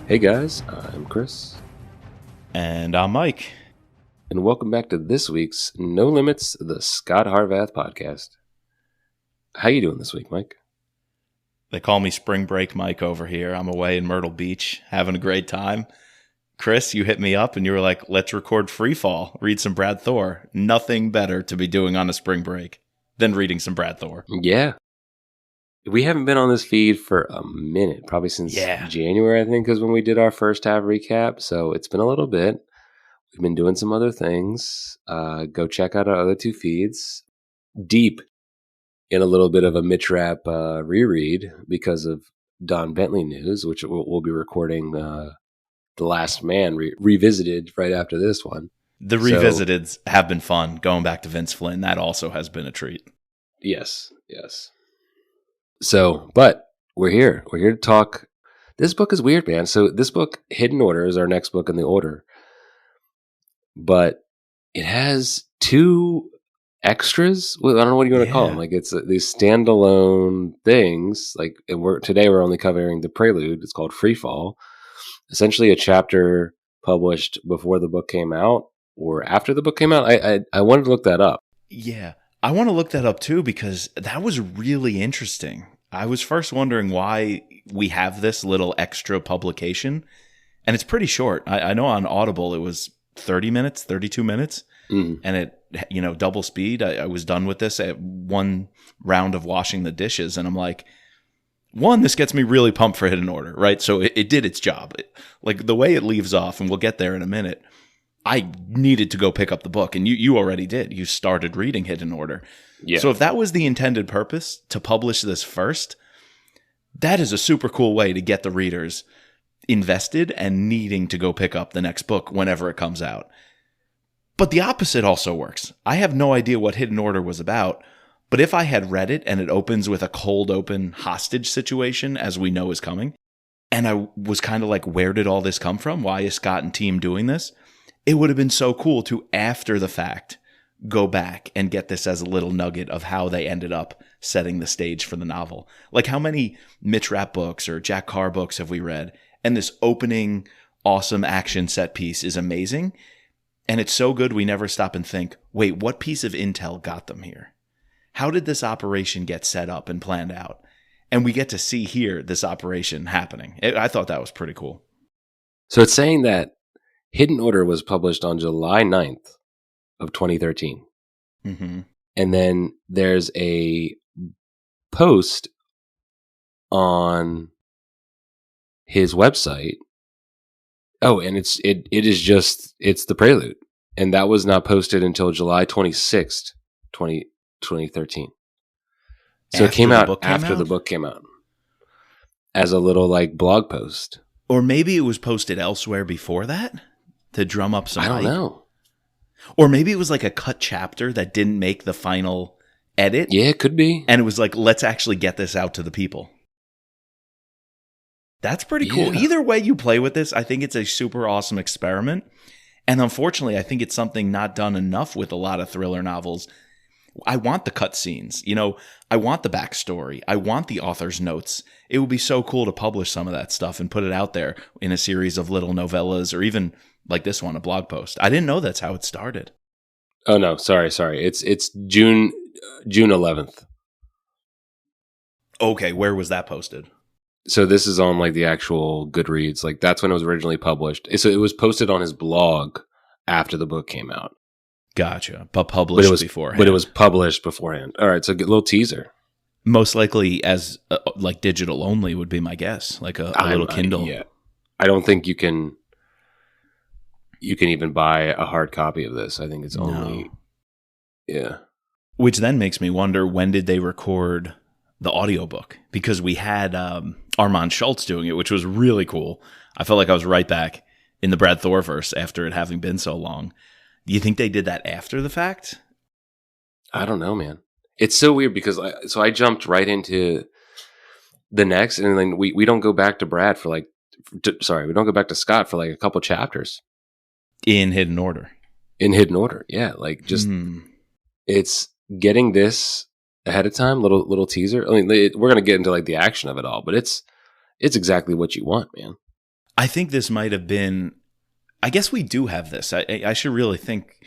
Hey guys, I'm Chris, And I'm Mike. and welcome back to this week's No Limits, the Scot Harvath podcast. How you doing this week, Mike? They call me Spring Break Mike over here. I'm away in Myrtle Beach having a great time. Chris, you hit me up and you were like, let's record Freefall, read some Brad Thor. Nothing better to be doing on a spring break than reading some Brad Thor. Yeah. We haven't been on this feed for a minute, probably since January, I think, is when we did our first half recap. So it's been a little bit. We've been doing some other things. Go check out our other two feeds. Deep in a little bit of a Mitch Rapp reread because of Don Bentley news, which we'll be recording The Last Man revisited right after this one. The revisiteds have been fun. Going back to Vince Flynn, that also has been a treat. Yes. So, but we're here. We're here to talk. This book is weird, man. So this book, Hidden Order, is our next book in the order. But it has two extras. Well, I don't know what you want to call them. Like it's these standalone things. Like, and today we're only covering the Prelude. It's called Freefall. Essentially, a chapter published before the book came out or after the book came out. I wanted to look that up. Yeah, I want to look that up too because that was really interesting. I was first wondering why we have this little extra publication, and it's pretty short. I know on Audible it was 30 minutes, 32 minutes. And it, double speed. I was done with this at one round of washing the dishes. And I'm like, one, this gets me really pumped for Hidden Order, right? So it did its job. Like the way it leaves off, and we'll get there in a minute, I needed to go pick up the book. And you already did. You started reading Hidden Order. Yeah. So if that was the intended purpose, to publish this first, that is a super cool way to get the readers invested and needing to go pick up the next book whenever it comes out. But the opposite also works. I have no idea what Hidden Order was about, but if I had read it and it opens with a cold open hostage situation, as we know is coming, and I was kind of like, where did all this come from? Why is Scott and team doing this? It would have been so cool to, after the fact, go back and get this as a little nugget of how they ended up setting the stage for the novel. Like how many Mitch Rapp books or Jack Carr books have we read? And this opening awesome action set piece is amazing. And it's so good we never stop and think, wait, what piece of intel got them here? How did this operation get set up and planned out? And we get to see here this operation happening. I thought that was pretty cool. So it's saying that Hidden Order was published on July 9th of 2013. Mm-hmm. And then there's a post on his website. Oh, and it's the Prelude. And that was not posted until July 26th, 2013. So it came out after the book came out. As a little like blog post. Or maybe it was posted elsewhere before that to drum up some hype. I don't know. Or maybe it was like a cut chapter that didn't make the final edit. Yeah, it could be. And it was like, let's actually get this out to the people. That's pretty cool. Yeah. Either way you play with this, I think it's a super awesome experiment. And unfortunately, I think it's something not done enough with a lot of thriller novels. I want the cutscenes. I want the backstory. I want the author's notes. It would be so cool to publish some of that stuff and put it out there in a series of little novellas or even like this one, a blog post. I didn't know that's how it started. Oh, no. Sorry. It's June 11th. Okay. Where was that posted? So this is on like the actual Goodreads. Like that's when it was originally published. So it was posted on his blog after the book came out. Gotcha. But published beforehand. But it was published beforehand. All right. So a little teaser. Most likely as like digital only would be my guess. Like a little Kindle. Yeah. I don't think you can even buy a hard copy of this. I think it's only. Yeah. Which then makes me wonder, when did they record the audiobook? Because we had Armand Schultz doing it, which was really cool. I felt like I was right back in the Brad Thor verse after it having been so long. Do you think they did that after the fact? I don't know, man. It's so weird because I jumped right into the next, and then we don't go back to Brad for we don't go back to Scott for like a couple chapters. In Hidden Order. Yeah. Like just, it's getting this ahead of time, little teaser. I mean, we're going to get into like the action of it all, but it's exactly what you want, man. I think this might have been. I guess we do have this. I should really think.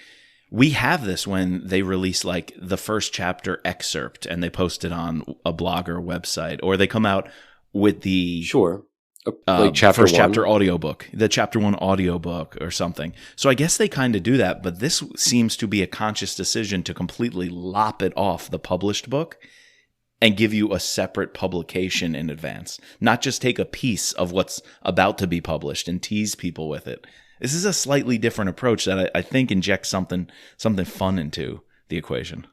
We have this when they release like the first chapter excerpt and they post it on a blog or a website, or they come out with the Sure. Like chapter first one. chapter audiobook, the chapter 1 audiobook or something. So I guess they kind of do that, but this seems to be a conscious decision to completely lop it off the published book and give you a separate publication in advance, not just take a piece of what's about to be published and tease people with it. This is a slightly different approach that I think injects something fun into the equation.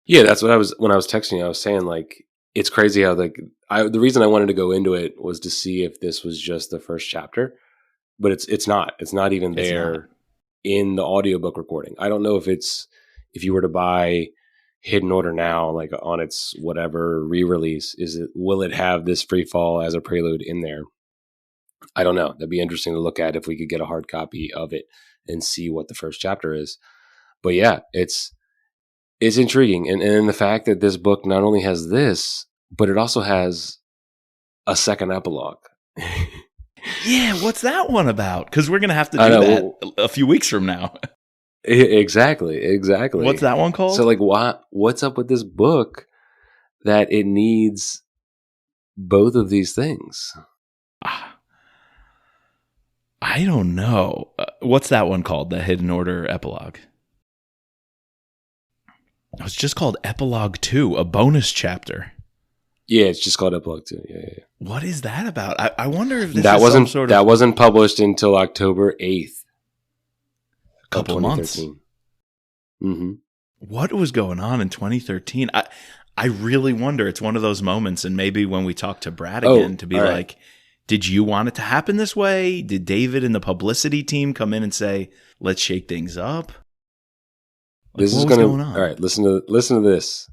Yeah, that's what when I was texting you. I was saying like it's crazy how the reason I wanted to go into it was to see if this was just the first chapter, but it's not. It's not even there in the audiobook recording. I don't know if you were to buy Hidden Order now, like on its whatever re-release, will it have this free fall as a prelude in there? I don't know. That'd be interesting to look at if we could get a hard copy of it and see what the first chapter is. But yeah, it's intriguing. And the fact that this book not only has this, but it also has a second epilogue. Yeah, what's that one about? Because we're going to have to do that a few weeks from now. Exactly. What's that one called? So like, what's up with this book that it needs both of these things? I don't know. What's that one called? The Hidden Order epilogue. It's just called Epilogue 2, a bonus chapter. Yeah, it's just called Epilogue 2. Yeah. What is that about? I wonder if this that is wasn't some sort of... That wasn't published until October 8th. A couple months. Mm-hmm. What was going on in 2013? I really wonder. It's one of those moments, and maybe when we talk to Brad again, to be like, did you want it to happen this way? Did David and the publicity team come in and say, let's shake things up? This is going on? All right, listen to this.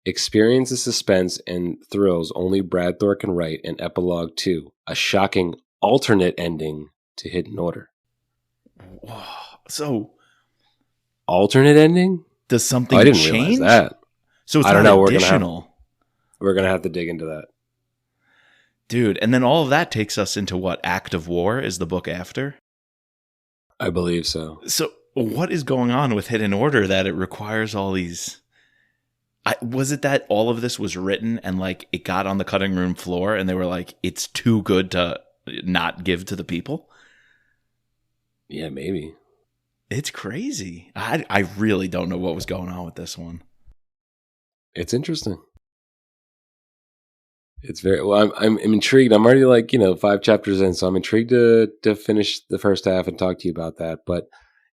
Experience the suspense and thrills only Brad Thor can write in Epilogue 2, a shocking alternate ending to Hidden Order. So, alternate ending? Does something I didn't change? realize that. So it's I don't not know. additional. We're gonna have to dig into that, dude. And then all of that takes us into what? Act of War is the book after? I believe so. So what is going on with Hidden Order that it requires all these? Was it that all of this was written and like it got on the cutting room floor and they were like, it's too good to not give to the people? Yeah, maybe. It's crazy. I really don't know what was going on with this one. It's interesting. It's very well. I'm intrigued. I'm already 5 chapters in, so I'm intrigued to finish the first half and talk to you about that. But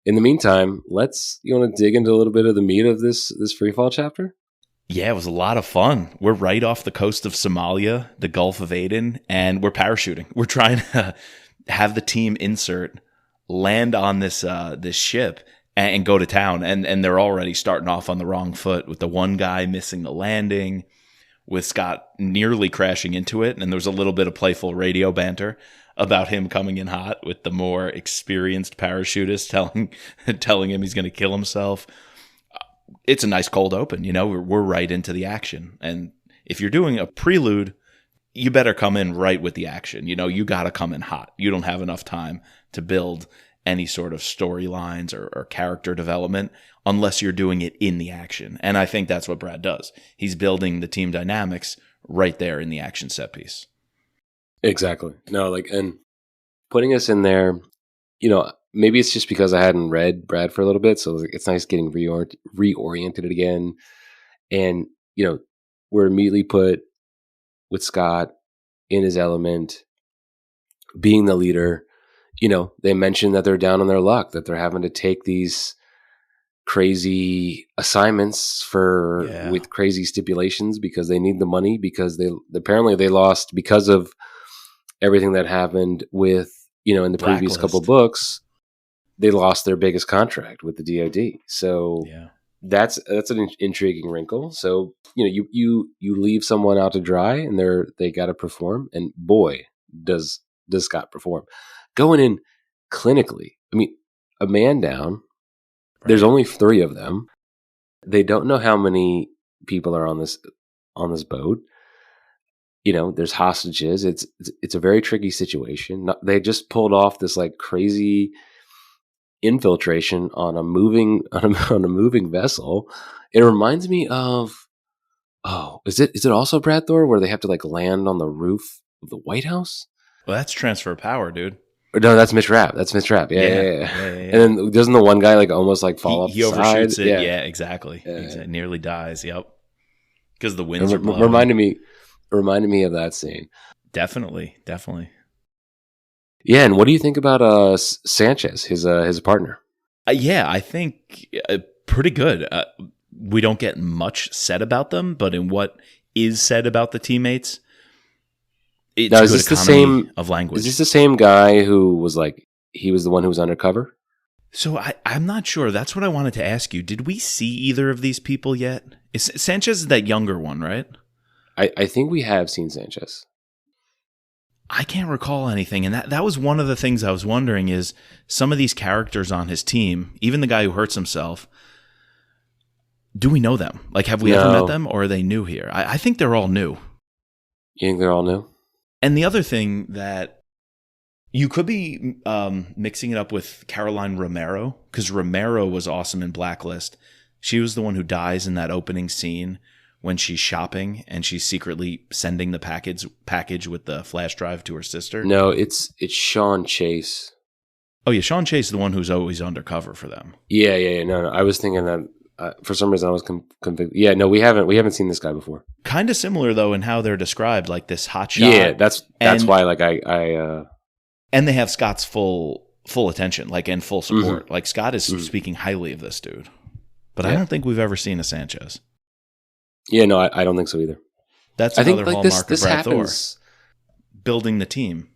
in the meantime, you want to dig into a little bit of the meat of this freefall chapter? Yeah, it was a lot of fun. We're right off the coast of Somalia, the Gulf of Aden, and we're parachuting. We're trying to have the team insert land on this ship and go to town, and they're already starting off on the wrong foot with the one guy missing the landing, with Scot nearly crashing into it, and there was a little bit of playful radio banter about him coming in hot with the more experienced parachutist telling him he's going to kill himself. It's a nice cold open, we're right into the action. And if you're doing a prelude, you better come in right with the action. You got to come in hot. You don't have enough time to build any sort of storylines or character development unless you're doing it in the action. And I think that's what Brad does. He's building the team dynamics right there in the action set piece. Exactly. No, and putting us in there, maybe it's just because I hadn't read Brad for a little bit, so it's nice getting reoriented again. And, we're immediately put with Scot in his element, being the leader. They mention that they're down on their luck, that they're having to take these crazy assignments with crazy stipulations because they need the money, because they lost because of everything that happened with, in the previous couple books, they lost their biggest contract with the DoD. So that's an intriguing wrinkle. So, you leave someone out to dry and they got to perform, and boy, does Scot perform. Going in clinically, a man down. Right. There's only 3 of them. They don't know how many people are on this boat. there's hostages. It's a very tricky situation. They just pulled off this like crazy infiltration on a moving vessel. It reminds me of is it also Brad Thor where they have to like land on the roof of the White House? Well, that's transfer of power, dude. No, that's Mitch Rapp. Yeah. And then doesn't the one guy like almost like fall off the side? He overshoots it. Yeah, exactly. He nearly dies. Yep. Because the winds are blowing. Reminded me of that scene. Definitely. Yeah, and what do you think about Sanchez, his partner? Yeah, I think pretty good. We don't get much said about them, but in what is said about the teammates, it's a good economy of language. Is this the same guy who was like, he was the one who was undercover? So I'm not sure. That's what I wanted to ask you. Did we see either of these people yet? Sanchez is that younger one, right? I think we have seen Sanchez. I can't recall anything. And that was one of the things I was wondering is some of these characters on his team, even the guy who hurts himself, do we know them? Like, have we ever met them, or are they new here? I think they're all new. You think they're all new? And the other thing that you could be mixing it up with Caroline Romero, because Romero was awesome in Blacklist. She was the one who dies in that opening scene when she's shopping and she's secretly sending the package with the flash drive to her sister. No, it's Sean Chase. Oh yeah, Sean Chase is the one who's always undercover for them. Yeah. No. I was thinking that for some reason I was convinced. Yeah, no, we haven't seen this guy before. Kind of similar though in how they're described, like this hot shot. Yeah, that's why like I and they have Scott's full attention, like, and full support. Mm-hmm. Like Scott is speaking highly of this dude. But I don't think we've ever seen a Sanchez. Yeah, no, I don't think so either. That's another hallmark of Brad Thor. Building the team.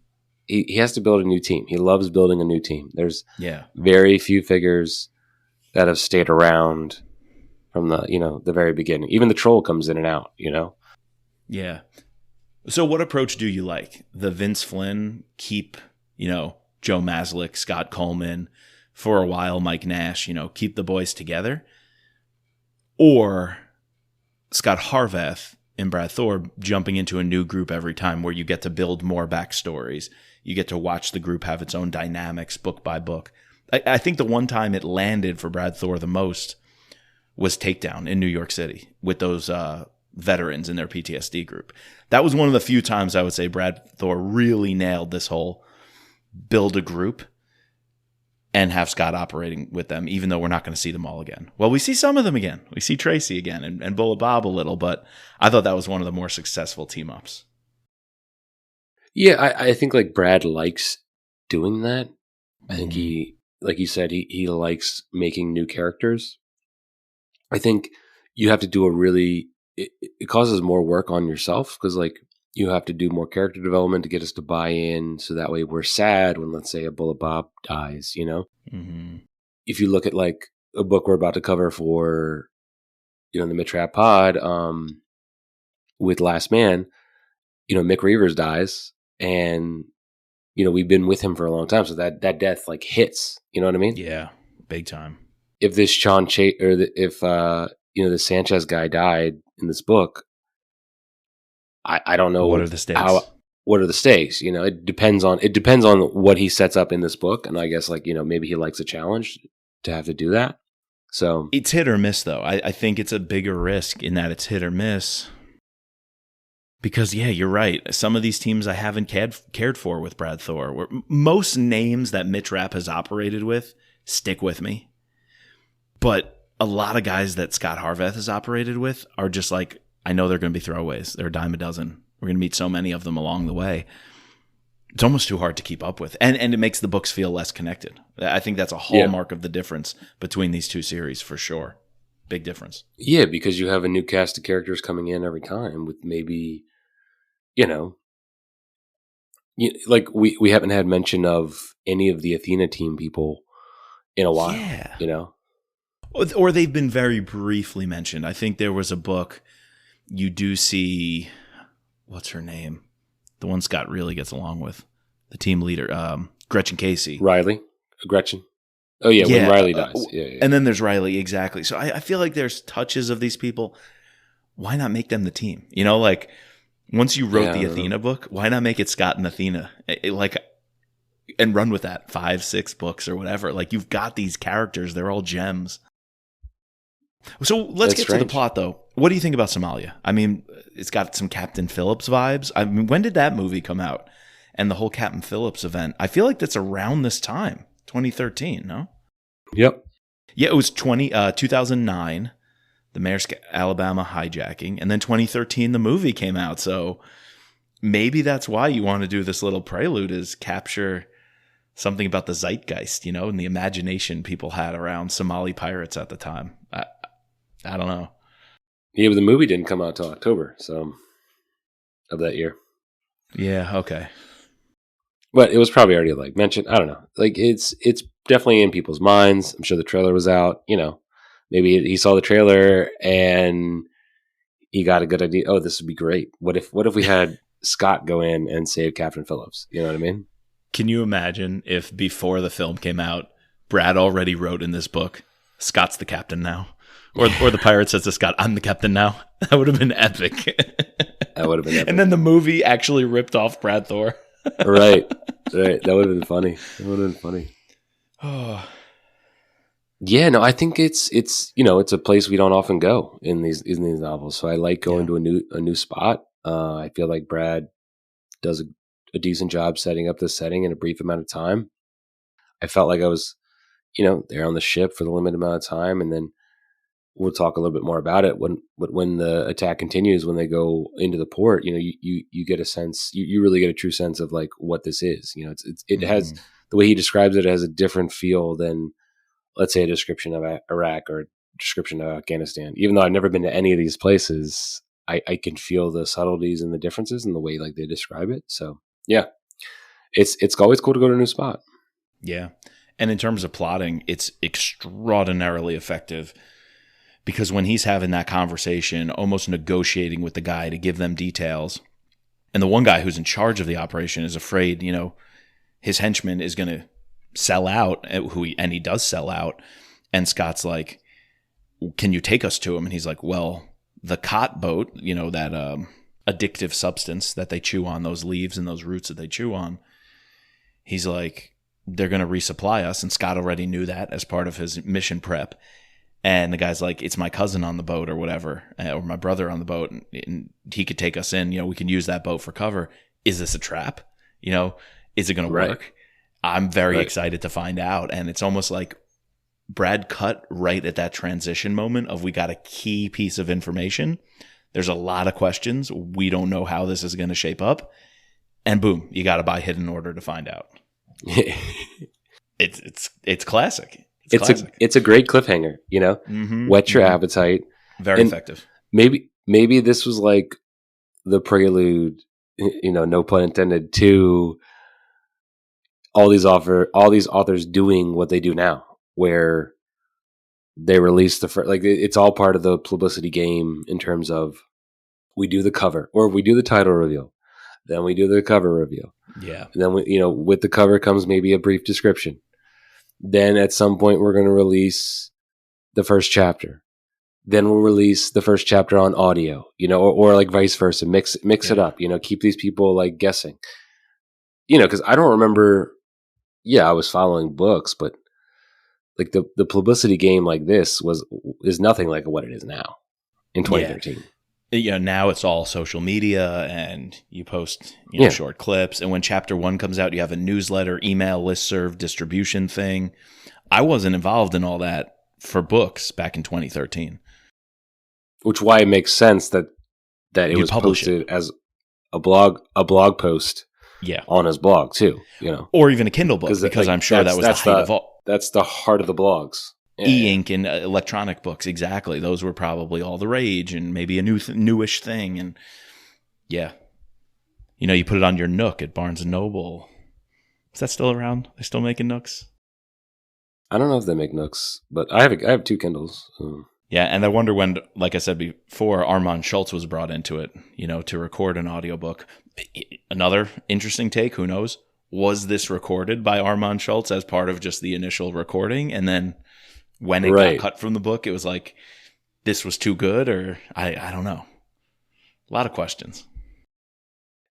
He has to build a new team. He loves building a new team. There's very few figures that have stayed around from the very beginning. Even the troll comes in and out, Yeah. So what approach do you like? The Vince Flynn, keep, Joe Maslick, Scott Coleman, for a while Mike Nash, keep the boys together? Or Scott Harvath and Brad Thor jumping into a new group every time where you get to build more backstories. You get to watch the group have its own dynamics book by book. I think the one time it landed for Brad Thor the most was Takedown in New York City with those veterans in their PTSD group. That was one of the few times I would say Brad Thor really nailed this whole build a group and have Scott operating with them, even though we're not going to see them all again. Well, we see some of them again. We see Tracy again and Bullet Bob a little, but I thought that was one of the more successful team-ups. Yeah, I think like Brad likes doing that. I think he, like you said, he likes making new characters. I think you have to do it causes more work on yourself because like you have to do more character development to get us to buy in. So that way we're sad when, let's say, a Bullet Bob dies, Mm-hmm. If you look at like a book we're about to cover for, the Mitrap pod, with Last Man, Mick Reavers dies and, we've been with him for a long time. So that death like hits, you know what I mean? Yeah. Big time. If this Sean Chase or if the Sanchez guy died in this book, I don't know what are the stakes. What are the stakes? It depends on what he sets up in this book, and I guess like maybe he likes a challenge to have to do that. So it's hit or miss, though. I think it's a bigger risk in that it's hit or miss. Because you're right. Some of these teams I haven't cared for with Brad Thor. Where most names that Mitch Rapp has operated with stick with me. But a lot of guys that Scott Harvath has operated with are just like, I know they're going to be throwaways. They're a dime a dozen. We're going to meet so many of them along the way. It's almost too hard to keep up with. And it makes the books feel less connected. I think that's a hallmark of the difference between these two series for sure. Big difference. Yeah, because you have a new cast of characters coming in every time with maybe, like we haven't had mention of any of the Athena team people in a while, Or they've been very briefly mentioned. I think there was a book you do see, what's her name? The one Scott really gets along with, the team leader, Gretchen Casey. Gretchen. Oh yeah, when Riley dies. Yeah. And then there's Riley, exactly. So I feel like there's touches of these people. Why not make them the team? Like Once you wrote Yeah, I the don't know. Athena book, why not make it Scott and Athena? And run with that 5, 6 books or whatever. Like, you've got these characters. They're all gems. So let's That's get to the strange. plot, though. What do you think about Somalia? I mean, it's got some Captain Phillips vibes. I mean, when did that movie come out? And the whole Captain Phillips event. I feel like that's around this time, 2013, no? Yep. Yeah, it was 2009, the Maersk, Alabama hijacking. And then 2013, the movie came out. So maybe that's why you want to do this little prelude, is capture something about the zeitgeist, and the imagination people had around Somali pirates at the time. I don't know. Yeah, but the movie didn't come out till October, so of that year. Yeah, okay. But it was probably already like mentioned. I don't know. Like it's definitely in people's minds. I'm sure the trailer was out. Maybe he saw the trailer and he got a good idea. Oh, this would be great. What if we had Scott go in and save Captain Phillips? You know what I mean? Can you imagine if before the film came out, Brad already wrote in this book, Scott's the captain now? Or the pirate says to Scott, I'm the captain now? That would have been epic. That would have been epic. And then the movie actually ripped off Brad Thor. Right. That would have been funny. Oh. Yeah, no, I think it's it's a place we don't often go in these novels. So I like going to a new spot. I feel like Brad does a decent job setting up this setting in a brief amount of time. I felt like I was, there on the ship for the limited amount of time, and then we'll talk a little bit more about it when the attack continues. When they go into the port, you get a sense, you really get a true sense of like what this is. It has the way he describes it has a different feel than, let's say, a description of Iraq or a description of Afghanistan. Even though I've never been to any of these places, I can feel the subtleties and the differences in the way like they describe it. So yeah, it's always cool to go to a new spot. Yeah. And in terms of plotting, it's extraordinarily effective, because when he's having that conversation, almost negotiating with the guy to give them details, and the one guy who's in charge of the operation is afraid, his henchman is going to sell out, and he does sell out. And Scott's like, can you take us to him? And he's like, well, the cot boat, that addictive substance that they chew on, those leaves and those roots that they chew on. He's like, they're going to resupply us. And Scott already knew that as part of his mission prep. And the guy's like, it's my cousin on the boat or whatever, or my brother on the boat, and he could take us in. We can use that boat for cover. Is this a trap? Is it going to work? I'm very excited to find out. And it's almost like Brad cut right at that transition moment of, we got a key piece of information. There's a lot of questions. We don't know how this is going to shape up. And boom, you got to buy Hidden Order to find out. It's classic. It's a great cliffhanger, whet your appetite. Very effective. Maybe this was like the prelude, no pun intended, to all these authors doing what they do now, where they release the first, like, it's all part of the publicity game in terms of, we do the cover, or we do the title reveal, then we do the cover reveal. Yeah. And then with the cover comes maybe a brief description. Then at some point we're going to release the first chapter. Then we'll release the first chapter on audio, or like vice versa, mix it up, keep these people like guessing, because I don't remember. Yeah, I was following books, but like the publicity game like this is nothing like what it is now in 2013. Yeah, now it's all social media, and you post short clips. And when chapter 1 comes out, you have a newsletter, email, listserv, distribution thing. I wasn't involved in all that for books back in 2013. Which why it makes sense that it was posted as a blog post. Yeah, on his blog too, or even a Kindle book, because I'm sure that was the height of all. That's the heart of the blogs. E-ink and electronic books, exactly. Those were probably all the rage, and maybe a newish thing. And yeah, you put it on your Nook at Barnes and Noble. Is that still around? They still making Nooks? I don't know if they make Nooks, but I have 2 Kindles. Yeah, and I wonder when, like I said before, Armand Schultz was brought into it, to record an audiobook. Another interesting take, who knows? Was this recorded by Armand Schultz as part of just the initial recording? And then when it got cut from the book, it was like, this was too good, or I don't know. A lot of questions.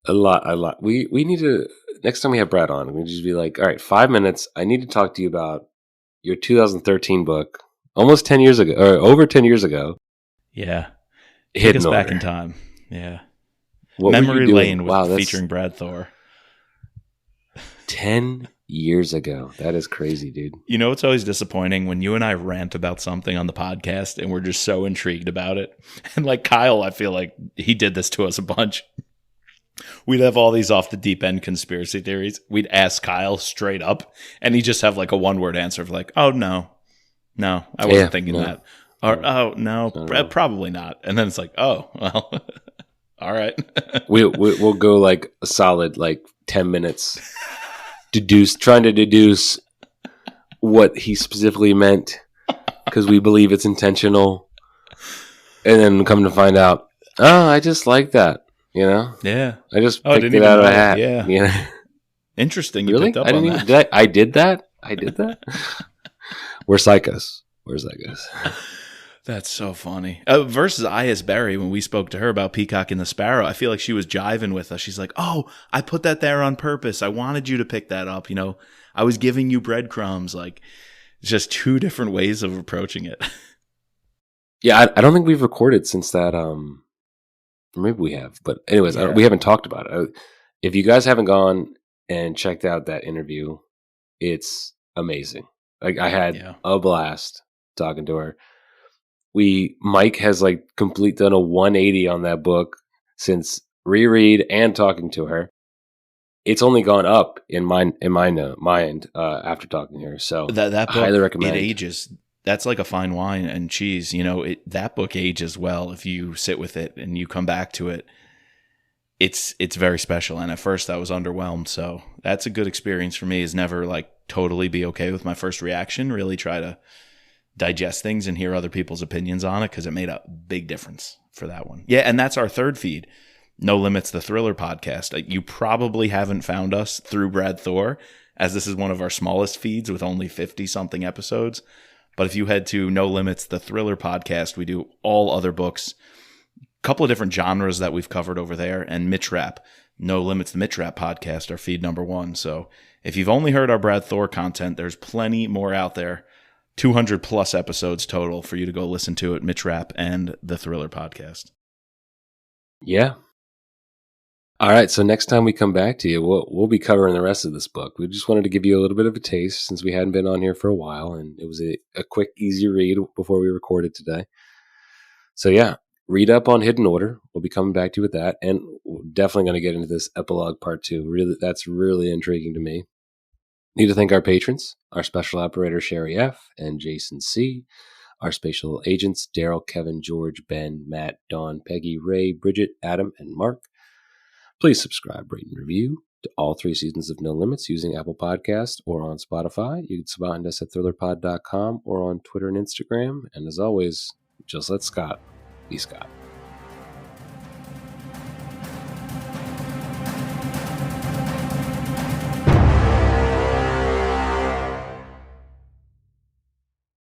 A lot. We need to, next time we have Brad on, we just be like, all right, 5 minutes. I need to talk to you about your 2013 book, almost 10 years ago, or over 10 years ago. Yeah. Take Hidden us Order. back in time. Yeah. What Memory were you doing? Lane with featuring Brad Thor. 10 years ago. That is crazy, dude. You know, it's always disappointing when you and I rant about something on the podcast and we're just so intrigued about it. And like Kyle, I feel like he did this to us a bunch. We'd have all these off the deep end conspiracy theories. We'd ask Kyle straight up, and he'd just have like a 1-word answer of like, "Oh no, I wasn't thinking that," or "Oh no, probably not." And then it's like, "Oh well, all right." We'll go like a solid like 10 minutes, trying to deduce what he specifically meant because we believe it's intentional, and then come to find out, oh, I just like that. You know? Yeah. I just picked it out of a hat. Yeah. You know? Interesting. You really? picked up on that. I did that? We're psychos. That's so funny. Versus I.S. Berry, when we spoke to her about Peacock and the Sparrow, I feel like she was jiving with us. She's like, oh, I put that there on purpose. I wanted you to pick that up. You know, I was giving you breadcrumbs. Like, just two different ways of approaching it. Yeah, I don't think we've recorded since that. Maybe we have, but anyways, we haven't talked about it. If you guys haven't gone and checked out that interview, it's amazing. Like I had a blast talking to her. Mike has like done a 180 on that book since reread and talking to her. It's only gone up in my mind after talking to her. So that book, I highly recommend. It ages. That's like a fine wine and cheese. You know, that book ages well if you sit with it and you come back to it. It's very special. And at first I was underwhelmed. So that's a good experience for me, is never like totally be okay with my first reaction. Really try to digest things and hear other people's opinions on it, because it made a big difference for that one. Yeah, and that's our third feed. No Limits, the Thriller podcast. You probably haven't found us through Brad Thor, as this is one of our smallest feeds with only 50-something episodes. But if you head to No Limits, the Thriller podcast, we do all other books, a couple of different genres that we've covered over there, and Mitch Rap. No Limits, the Mitch Rap podcast, our feed number 1. So if you've only heard our Brad Thor content, there's plenty more out there. 200 plus episodes total for you to go listen to at Mitch Rap and the Thriller podcast. Yeah. All right, so next time we come back to you, we'll be covering the rest of this book. We just wanted to give you a little bit of a taste since we hadn't been on here for a while, and it was a quick, easy read before we recorded today. So yeah, read up on Hidden Order. We'll be coming back to you with that, and we're definitely going to get into this epilogue part 2. Really, that's really intriguing to me. Need to thank our patrons, our special operator Sherry F. and Jason C., our special agents Daryl, Kevin, George, Ben, Matt, Dawn, Peggy, Ray, Bridget, Adam, and Mark. Please subscribe, rate, and review to all 3 seasons of No Limits using Apple Podcasts or on Spotify. You can find us at thrillerpod.com or on Twitter and Instagram. And as always, just let Scott be Scott.